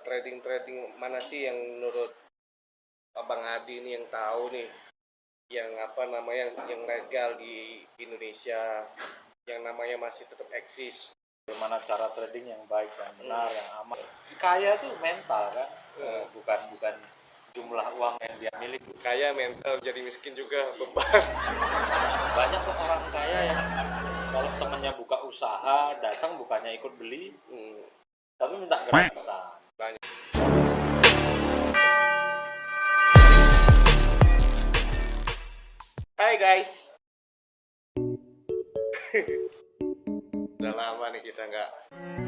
trading mana sih yang menurut Abang Adi ini yang tahu nih, yang apa namanya, yang legal di Indonesia, yang namanya masih tetap eksis. Bagaimana cara trading yang baik, yang benar, yang aman. Kaya tuh mental kan, bukan jumlah uang yang dia miliki. Kaya mental, jadi miskin juga beban. Banyak tuh orang kaya yang kalau temennya buka usaha, datang bukannya ikut beli, tapi minta gratisan. Banyak. Hai guys. Udah lama nih kita nggak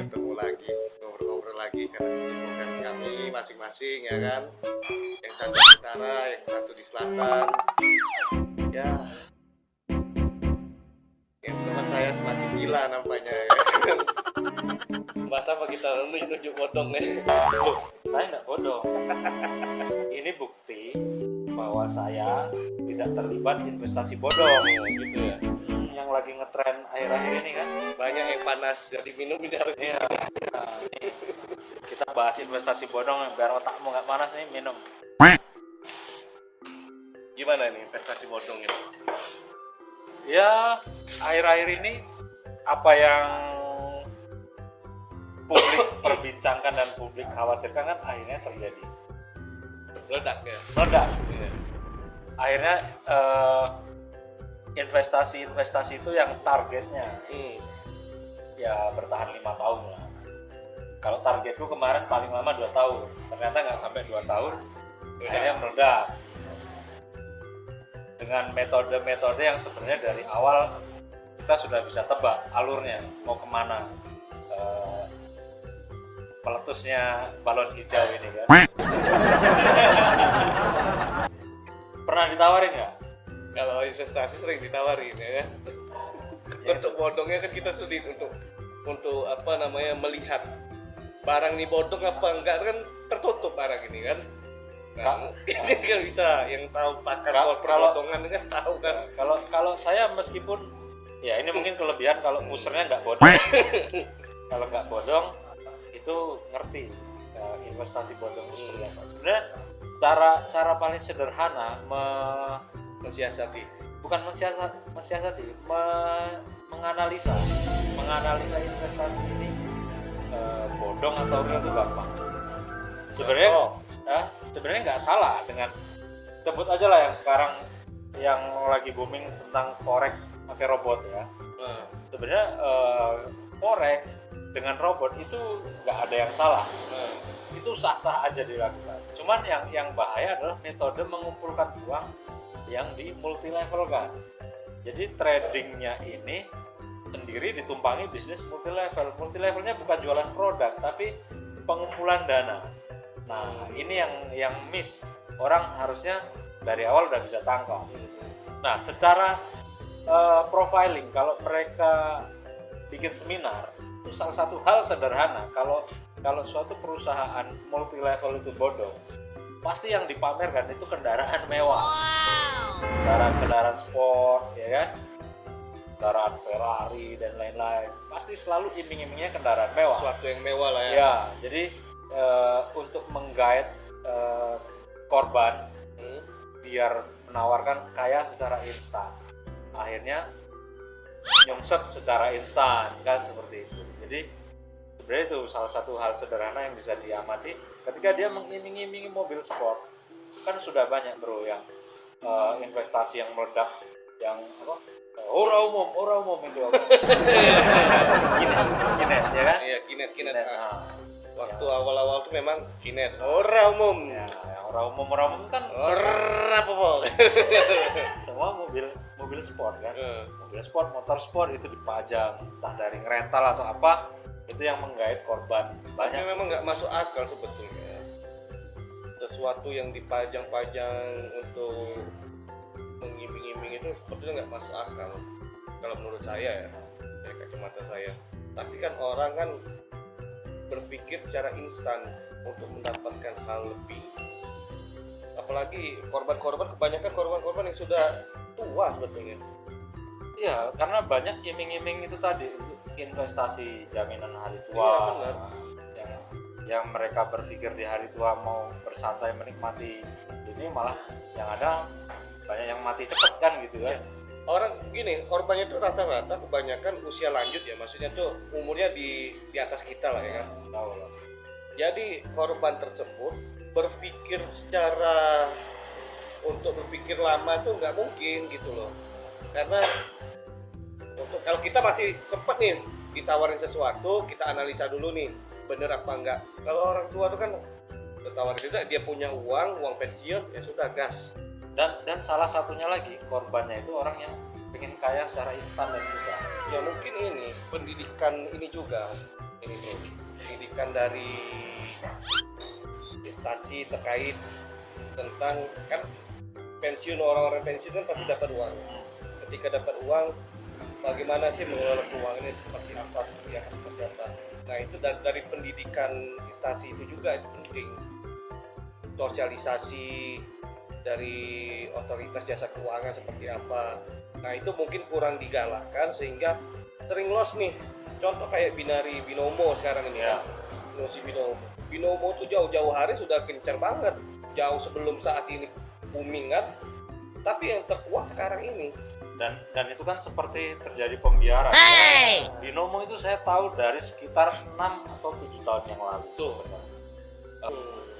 ketemu lagi, ngobrol-ngobrol lagi karena kesibukan kami masing-masing ya kan. Yang satu di utara, yang satu di selatan. Ya, yang teman saya semakin gila nampaknya ya. Masa apa kita nunjuk bodong nih? Loh, saya nggak bodong. Ini bukti bahwa saya tidak terlibat investasi bodong gitu ya. Yang lagi ngetren akhir-akhir ini kan, Banyak yang panas jadi minum ini harus iya. Nah, ini kita bahas investasi bodong biar otakmu nggak panas nih, minum. Gimana nih investasi bodong ini? Ya, akhir-akhir ini apa yang publik perbincangkan dan publik khawatirkan kan akhirnya terjadi. Meledak ya? Meledak. Akhirnya investasi itu yang targetnya ya bertahan 5 tahun lah. Kalau targetku kemarin paling lama 2 tahun, ternyata nggak sampai 2 tahun, akhirnya meledak. Dengan metode-metode yang sebenarnya dari awal kita sudah bisa tebak alurnya mau kemana. Meletusnya balon hijau ini kan. Pernah ditawarin nggak? Kalau investasi sering ditawarin ya kan. Untuk bodongnya kan kita sulit untuk apa namanya, melihat barang ini bodong apa enggak, kan tertutup barang ini kan. Nah, ini kan bisa yang tahu pakar perbodongan kan tahu kan. Kalau saya meskipun ya ini mungkin kelebihan kalau musernya nggak bodong. Kalau nggak bodong itu ngerti investasi bodong itu seperti apa. Sebenarnya cara paling sederhana Mensiasati, bukan mensiasati, menganalisa investasi ini bodong atau enggak itu gampang. Sebenarnya nggak salah dengan sebut aja lah yang sekarang yang lagi booming tentang forex pakai robot ya. Sebenarnya forex dengan robot itu nggak ada yang salah, itu sah-sah aja dilakukan. Cuman yang bahaya adalah metode mengumpulkan uang yang di multi level kan. Jadi tradingnya ini sendiri ditumpangi bisnis multi level. Multi levelnya bukan jualan produk tapi pengumpulan dana. Nah ini yang miss, orang harusnya dari awal udah bisa tangkap. Nah secara profiling kalau mereka bikin seminar, itu salah satu hal sederhana. Kalau suatu perusahaan multi level itu bodong, pasti yang dipamerkan itu kendaraan mewah, kendaraan sport, ya kan, kendaraan Ferrari dan lain-lain. Pasti selalu iming-imingnya kendaraan mewah. sesuatu yang mewah lah ya. Ya, jadi untuk menggait korban biar menawarkan kaya secara instan, akhirnya nyungsep secara instan kan, seperti itu. Jadi sebenarnya itu salah satu hal sederhana yang bisa diamati ketika dia mengiming-imingi mobil sport. Kan sudah banyak bro yang investasi yang meledak, yang apa, ora umum itu kinet ya kan. Iya, kinet. Nah, Waktu awal-awal tuh memang kinet ora umum. ya, yang orang umum kan Ora apa-apa. semua mobil sport kan. Mobil sport, motor sport itu dipajang entah dari rental atau apa, itu yang menggait korban Banyak banyak. memang nggak masuk akal sebetulnya. Sesuatu yang dipajang-pajang untuk mengiming-iming itu sebetulnya nggak masuk akal kalau menurut saya ya, dari kacamata saya. Tapi kan orang kan berpikir secara instan untuk mendapatkan hal lebih. Apalagi kebanyakan korban yang sudah tua sebetulnya. Iya, karena banyak iming-iming itu tadi untuk investasi jaminan hari tua. Iya, benar. Yang yang mereka berpikir di hari tua mau bersantai menikmati ini, malah yang ada banyak yang mati cepat kan gitu kan. Orang gini, korbannya tuh rata-rata kebanyakan usia lanjut ya, maksudnya tuh umurnya di atas kita lah ya kan. Tahu lah. Jadi korban tersebut berpikir secara untuk berpikir lama tuh nggak mungkin gitu loh, karena untuk kalau kita masih sempat nih ditawarin sesuatu, kita analisa dulu nih bener apa enggak. Kalau orang tua tuh kan ditawarin juga, dia punya uang pensiun, ya sudah gas. Dan salah satunya lagi korbannya itu orang yang pengen kaya secara instan dan mudah. Ya mungkin ini pendidikan ini juga, ini bro, pendidikan dari instansi terkait tentang kan pensiun, orang-orang pensiun kan pasti dapat uang. Ketika dapat uang, bagaimana sih mengelola keuangan ini, seperti apa, seperti apa. Nah itu dari pendidikan instansi itu juga itu penting, sosialisasi dari otoritas jasa keuangan seperti apa. Nah itu mungkin kurang digalakkan sehingga sering loss nih. Contoh kayak binari binomo sekarang ini ya. Nosi binomo tuh jauh-jauh hari sudah gencar banget, jauh sebelum saat ini booming kan, tapi yang terkuat sekarang ini. Dan itu kan seperti terjadi pembiaran. Hey! Binomo itu saya tahu dari sekitar 6 atau 7 tahun yang lalu tuh.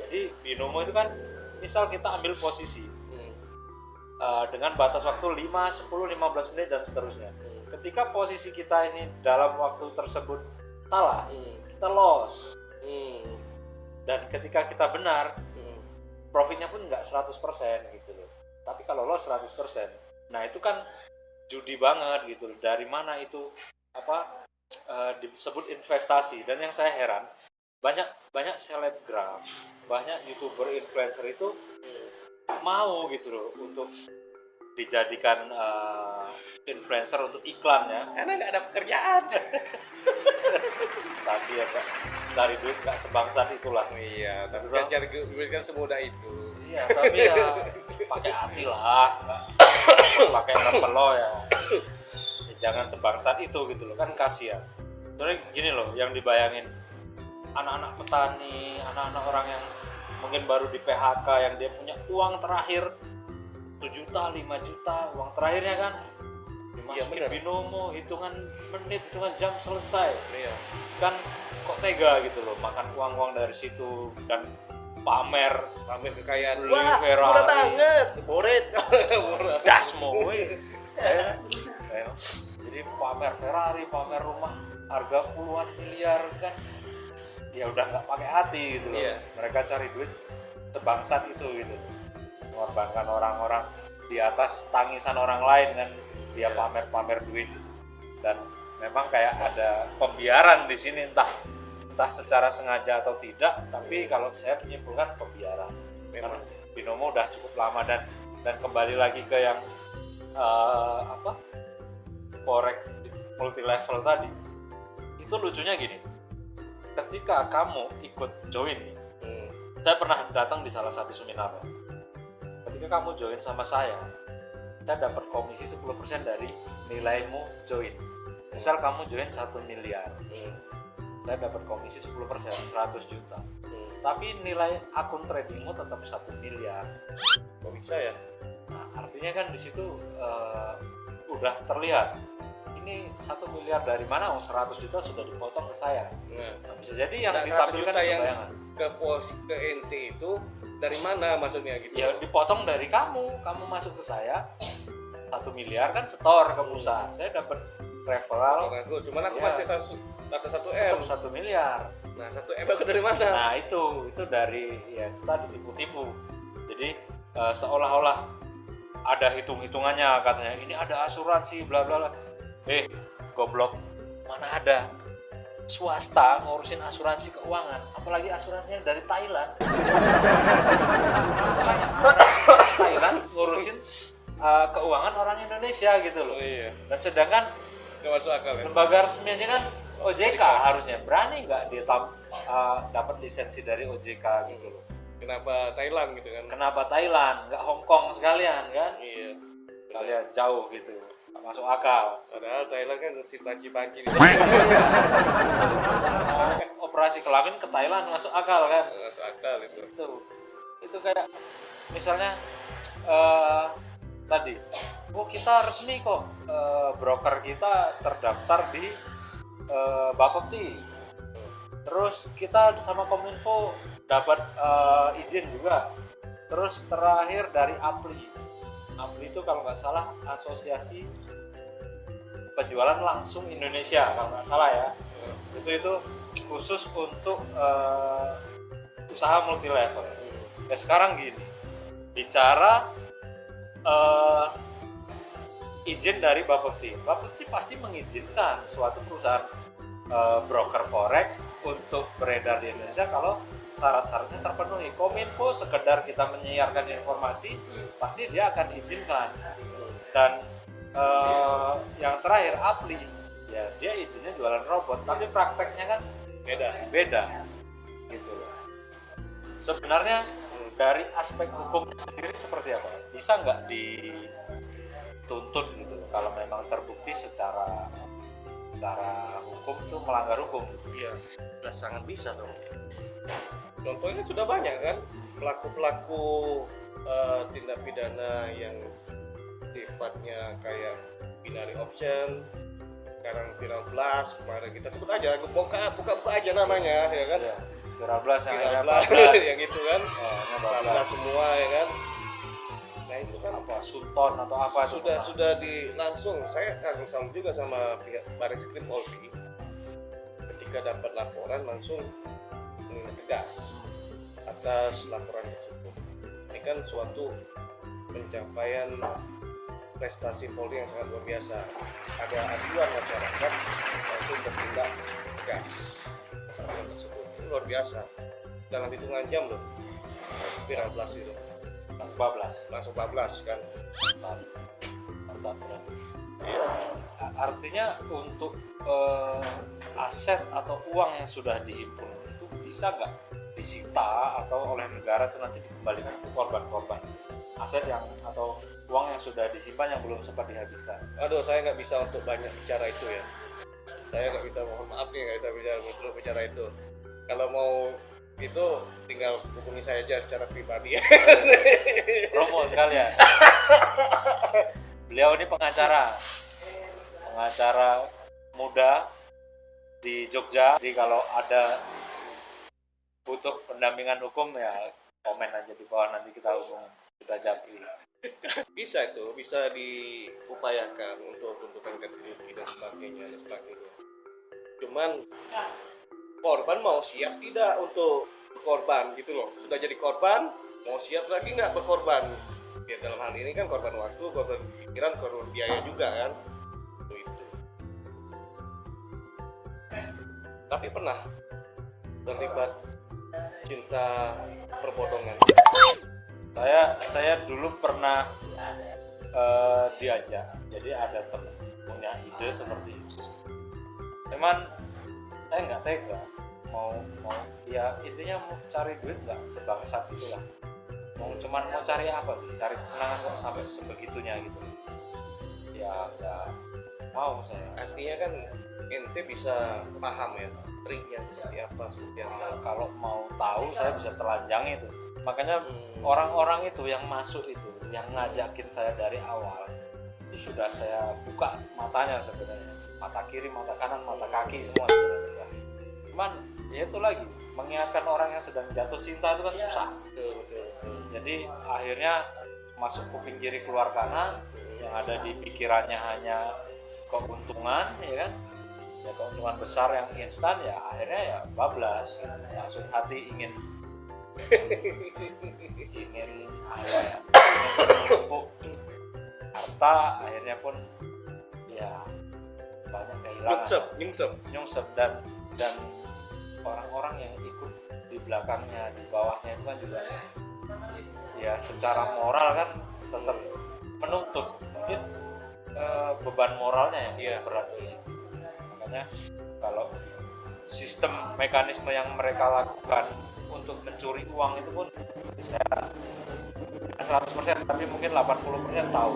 Jadi binomo itu kan misal kita ambil posisi dengan batas waktu 5, 10, 15 menit dan seterusnya. Ketika posisi kita ini dalam waktu tersebut salah, kita loss. Dan ketika kita benar, profitnya pun nggak 100% gitu loh. Tapi kalau loss 100%, nah itu kan judi banget gitu loh. Dari mana itu disebut investasi. Dan yang saya heran, banyak selebgram, banyak youtuber influencer itu mau gitu loh untuk dijadikan influencer untuk iklan ya, karena nggak ada pekerjaan. Tapi ya Pak, cari duit nggak sebangsat itulah. Iya, tapi kan cari duit kan semudah itu. Iya, tapi ya pakai hati lah, pakai repelo ya. Jangan sebangsat itu gitu loh, kan kasihan. Soalnya gini loh, yang dibayangin anak-anak petani, anak-anak orang yang mungkin baru di PHK, yang dia punya uang terakhir 1 juta, 5 juta, uang terakhirnya kan dimasukin binomo, hitungan menit, hitungan jam selesai. Iya. Kan kok tega gitu loh, makan uang-uang dari situ dan pamer kekayaan. Wah, murah banget, boret. Dasmo jadi pamer Ferrari, pamer rumah harga puluhan miliar kan, ya udah nggak pakai hati gitu loh. Iya. Mereka cari duit sebangsat itu gitu, mengorbankan orang-orang di atas tangisan orang lain kan, dia pamer-pamer duit. Dan memang kayak ada pembiaran di sini, entah secara sengaja atau tidak, tapi kalau saya menyimpulkan pembiaran. Memang binomo udah cukup lama, dan kembali lagi ke yang forex multi level tadi. Itu lucunya gini, ketika kamu ikut join nih, saya pernah datang di salah satu seminar. Ketika kamu join sama saya dapat komisi 10% dari nilaimu join. Misal kamu join 1 miliar, saya dapat komisi 10%, 100 juta. Tapi nilai akun tradingmu tetap 1 miliar. Kok bisa ya? Nah, artinya kan di situ udah terlihat ini 1 miliar dari mana? 100 juta sudah dipotong ke saya. Nah, bisa jadi yang ditampilkan itu bayangan. Ke NT itu dari mana maksudnya gitu? Ya dipotong dari kamu masuk ke saya 1 miliar kan setor ke perusahaan. Saya dapat referral. Cuman aku masih satu M. 1 miliar. Nah 1 M itu dari mana? Nah itu dari ya kita ditipu-tipu. Jadi seolah-olah ada hitung-hitungannya, katanya ini ada asuransi bla bla bla. Goblok, mana ada swasta ngurusin asuransi keuangan, apalagi asuransinya dari Thailand. Thailand ngurusin keuangan orang Indonesia gitu loh. Iya. Dan sedangkan nggak masuk akal ya? lembaga resminya kan OJK harusnya. Berani nggak dia dapat lisensi dari OJK gitu loh. Kenapa Thailand gitu kan? Kenapa Thailand, nggak Hong Kong sekalian kan? Iya. Kalian jauh gitu, nggak masuk akal. Padahal Thailand kan si panci-panci. Mau operasi kelamin ke Thailand, masuk akal kan? Masuk akal itu. Itu kayak misalnya tadi, oh kita resmi kok, broker kita terdaftar di Bapepti, terus kita sama Kominfo dapat izin juga, terus terakhir dari APLI itu kalau nggak salah Asosiasi Penjualan Langsung Indonesia kalau nggak salah ya, itu khusus untuk usaha multi level. Ya sekarang gini, bicara izin dari Bapepti pasti mengizinkan suatu perusahaan broker forex untuk beredar di Indonesia kalau syarat-syaratnya terpenuhi. Kominfo sekedar kita menyiarkan informasi, pasti dia akan izinkan. Dan yang terakhir APLI, ya dia izinnya jualan robot, tapi prakteknya kan beda gitu loh. Sebenarnya dari aspek hukumnya sendiri seperti apa? Bisa nggak dituntut gitu kalau memang terbukti secara hukum itu melanggar hukum? Iya, sudah sangat bisa dong. Contohnya sudah banyak kan pelaku-pelaku tindak pidana yang sifatnya kayak binary option, sekarang Viral Blast, kemarin kita sebut aja, buka aja namanya ya kan. Ya, Viral Blast yang itu kan, Blast semua ya kan. Nah itu kan apa Sultan atau apa sudah langsung saya sama juga sama pihak Barreskrim Polri, ketika dapat laporan langsung tegas atas laporan tersebut. Ini kan suatu pencapaian prestasi Polri yang sangat luar biasa. Ada aduan masyarakat langsung bertindak tegas atas laporan tersebut. Ini luar biasa. Dalam hitungan jam loh, Viral Blast itu langsung 14 kan. Mantap. Iya. Artinya untuk aset atau uang yang sudah dihimpun itu bisa nggak disita atau oleh negara itu nanti dikembalikan ke korban aset yang atau uang yang sudah disimpan yang belum sempat dihabiskan? Aduh, saya nggak bisa untuk banyak bicara itu ya. Saya nggak bisa, mohon maaf nih, nggak bisa bicara itu. Kalau mau itu tinggal hubungi saya aja secara pribadi. Promo sekalian. Beliau ini pengacara muda di Jogja. Jadi kalau ada butuh pendampingan hukum ya komen aja di bawah, nanti kita hubungi, kita japri. bisa diupayakan untuk ganti rugi dan sebagainya. Cuman korban mau siap tidak untuk berkorban gitu loh. Sudah jadi korban, mau siap lagi nggak berkorban? Ya dalam hal ini kan korban waktu, korban pikiran, korban biaya juga kan. Itu. Tapi pernah terlibat cinta perbohongan. Saya dulu pernah diajak, jadi ada teman punya ide seperti itu. Cuman saya nggak tega, mau ya intinya mau cari duit nggak sebangsat itulah. Cuman mau cari apa sih? Cari kesenangan kok sampai sebegitunya gitu. Ya nggak mau saya. Artinya kan ente bisa paham ya triknya seperti apa ya, kalau mau tahu saya bisa telanjang itu. Makanya orang-orang itu yang masuk itu, yang ngajakin saya dari awal itu sudah saya buka matanya sebenarnya, mata kiri, mata kanan, mata kaki semua sebenarnya. Cuman ya itu lagi, mengingatkan orang yang sedang jatuh cinta itu kan susah. Betul. Jadi akhirnya masuk kuping kiri keluar kanan, yang ada di pikirannya hanya keuntungan, ya kan? Ya keuntungan besar yang instan, ya akhirnya ya bablas, langsung hati ingin menumpuk harta, akhirnya pun ya banyak kehilangan, nyungsep dan orang-orang yang ikut di belakangnya, di bawahnya itu kan juga ya secara moral kan tetap menuntut, mungkin beban moralnya yang berat. Makanya kalau sistem mekanisme yang mereka lakukan untuk mencuri uang itu pun saya 100%, tapi mungkin 80% tahu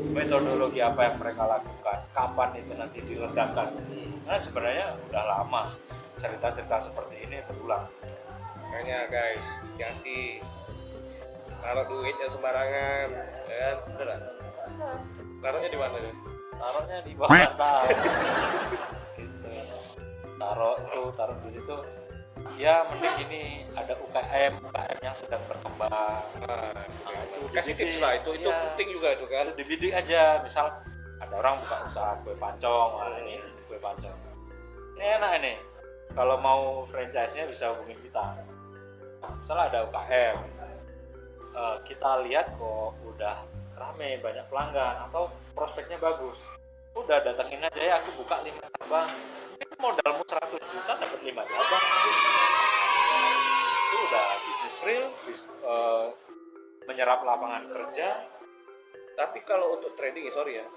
metodologi apa yang mereka lakukan, kapan itu nanti diledakkan. Karena sebenarnya udah lama cerita-cerita seperti ini berulang. Makanya guys, hati-hati taruh duitnya sembarangan, ya kan? Bener nggak? Taruhnya di mana tuh? Taruhnya di bawah bantal gitu. Taruh duit itu ya mending gini, ada UKM yang sedang berkembang. Nah, itu kasih dibidik, tips lah, itu ya, penting juga itu kan. itu dibidik aja. Misal ada orang buka usaha kue pancong, ini kue pancong ini enak ini, kalau mau franchise-nya bisa hubungin kita. Misalnya ada UKM, kita lihat kok udah rame, banyak pelanggan atau prospeknya bagus, udah datengin aja ya, aku buka 5 cabang. Itu modalmu 100 juta dapat 5 cabang. Itu udah bisnis real, menyerap lapangan kerja. Tapi kalau untuk trading, sorry ya,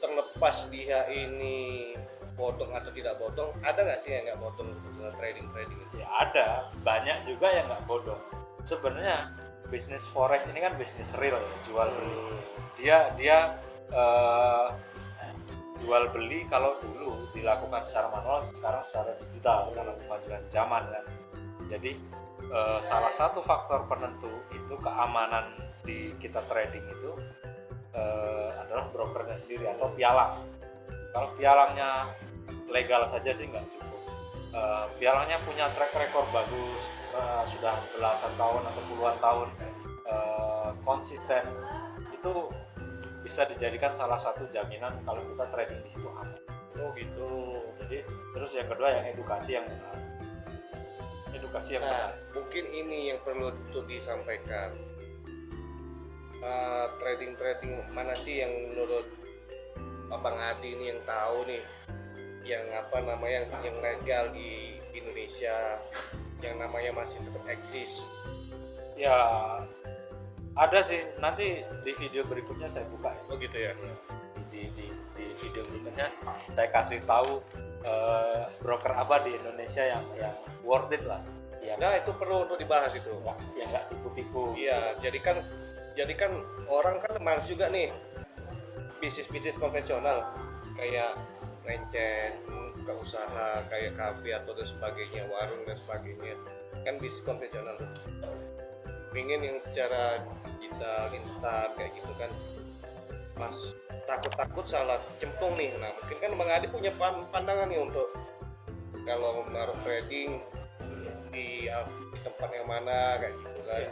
terlepas dia ini bodong atau tidak bodong, ada nggak sih yang nggak bodong untuk trading itu? Ya ada, banyak juga yang nggak bodong. Sebenarnya bisnis forex ini kan bisnis real ya, jual beli. Dia jual beli kalau dulu dilakukan secara manual, sekarang secara digital karena kemajuan zaman kan. Jadi salah satu faktor penentu itu keamanan di kita trading itu adalah brokernya sendiri atau pialang. Kalau pialangnya legal saja sih nggak cukup. Pialangnya punya track record bagus, sudah belasan tahun atau puluhan tahun konsisten, itu bisa dijadikan salah satu jaminan kalau kita trading di situ aman. Oh gitu. Jadi terus yang kedua yang edukasi yang benar. Nah, mungkin ini yang perlu untuk disampaikan. Trading mana sih yang menurut Abang Adi ini yang tahu nih, yang yang legal di Indonesia, yang namanya masih tetap eksis? Ya ada sih, nanti di video berikutnya saya buka ya. Oh gitu ya. Di video berikutnya saya kasih tahu broker apa di Indonesia yang worth it lah. Nah itu perlu untuk dibahas itu. Yang nggak tipu-tipu. Iya, jadi kan orang kan males juga nih bisnis konvensional kayak franchise, buka usaha kayak kafe atau dan sebagainya, warung dan sebagainya, kan bisnis konvensional tuh. Pengen yang secara digital, instan kayak gitu kan, mas takut salah cemplung nih. Nah mungkin kan Bang Adi punya pandangan nih untuk kalau menaruh trading di tempat yang mana kayak gitu kan.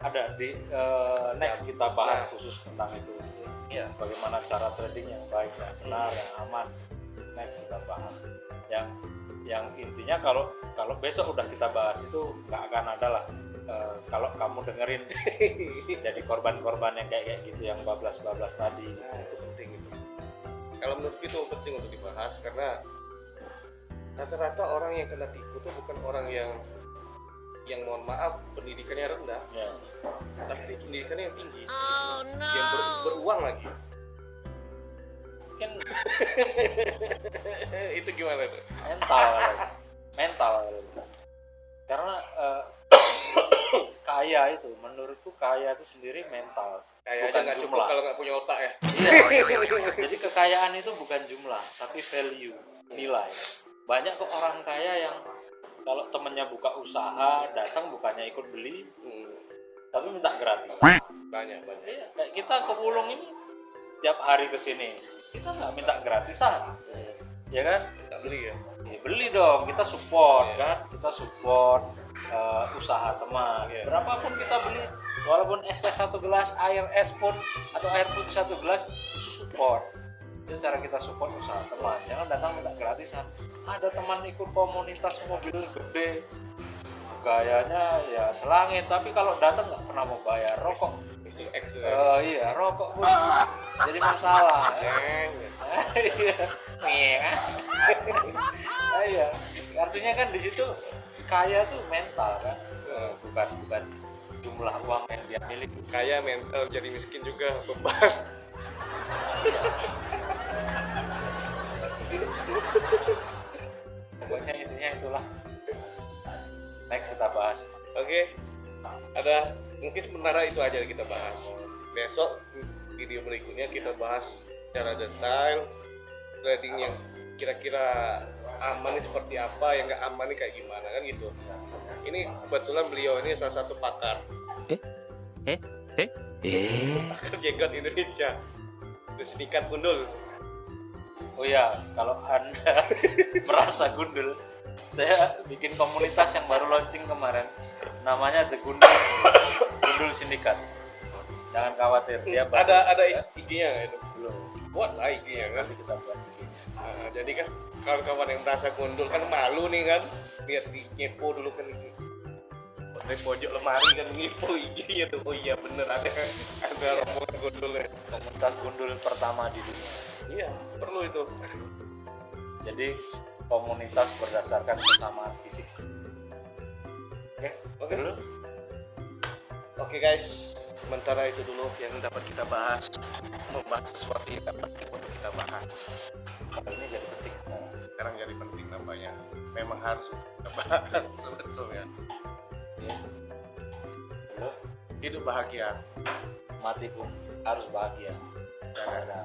Ada di next kita bahas khusus tentang itu. Ya. Bagaimana cara trading yang baik, yang benar, yang aman. Next kita bahas. Yang intinya kalau besok udah kita bahas itu nggak akan ada lah. Kalau kamu dengerin jadi korban-korban yang kayak gitu, yang bablas-bablas tadi. Nah, itu penting itu. Kalau menurut itu penting untuk dibahas karena rata-rata orang yang kena tipu tuh bukan orang yang mohon maaf pendidikannya rendah, ya, tapi pendidikannya yang tinggi, yang beruang lagi. Mungkin itu gimana tuh? Mental karena kaya itu, menurutku kaya itu sendiri mental, kayaknya bukan nggak jumlah. cukup kalau nggak punya otak ya. Iya. Jadi kekayaan itu bukan jumlah, tapi value, nilai. Banyak kok orang kaya yang kalau temennya buka usaha datang bukannya ikut beli, tapi minta gratis. Banyak. Iya, kayak kita ke Wulung ini tiap hari kesini, kita nggak minta gratisan, ya kan? Nggak beli ya? Ya, beli dong, kita support kan, kita support usaha teman. Berapapun kita beli, walaupun es teh 1 gelas, air es pun atau air putih 1 gelas, itu support. Itu cara kita support usaha teman. Jangan datang minta gratisan. Ada teman ikut komunitas mobil gede, gayanya ya selangit, tapi kalau datang nggak pernah mau bayar. Rokok Mr. X. iya, rokok pun jadi masalah. Iya. Iya. Artinya kan di situ kaya tuh mental kan, bukan jumlah uang yang dia miliki. Kaya mental, jadi miskin juga beban. Pokoknya intinya itulah. Next kita bahas. Oke. Ada mungkin sementara itu aja kita bahas. Besok video berikutnya kita bahas secara detail trading yang kira-kira aman ini seperti apa, yang nggak aman ini kayak gimana kan gitu. Ini kebetulan beliau ini salah satu pakar pakar jenggot Indonesia, Sindikat Gundul. Oh ya, kalau Anda merasa gundul, saya bikin komunitas yang baru launching kemarin, namanya The Gundul Sindikat. Jangan khawatir, dia ada IG-nya nggak itu? belum. Buat lah IG-nya kan. Nanti kita buat IG-nya. Nah, jadi kan kawan-kawan yang merasa gundul kan malu nih kan, lihat di nyepo dulu kan ini. Dari pojok lemari kan ngipo IG-nya tuh. Oh iya bener ada rombongan gundulnya. Komunitas gundul pertama di dunia. Iya perlu itu. Jadi komunitas berdasarkan kesamaan fisik. Oke dulu. Oke guys, sementara itu dulu yang dapat kita bahas, membahas sesuatu yang dapat untuk kita bahas. Kali ini jadi penting. Sekarang jadi penting nampaknya. Memang harus kita bahas sebetulnya. Dulu, Hidup bahagia. mati pun harus bahagia. Jangan. Dadah.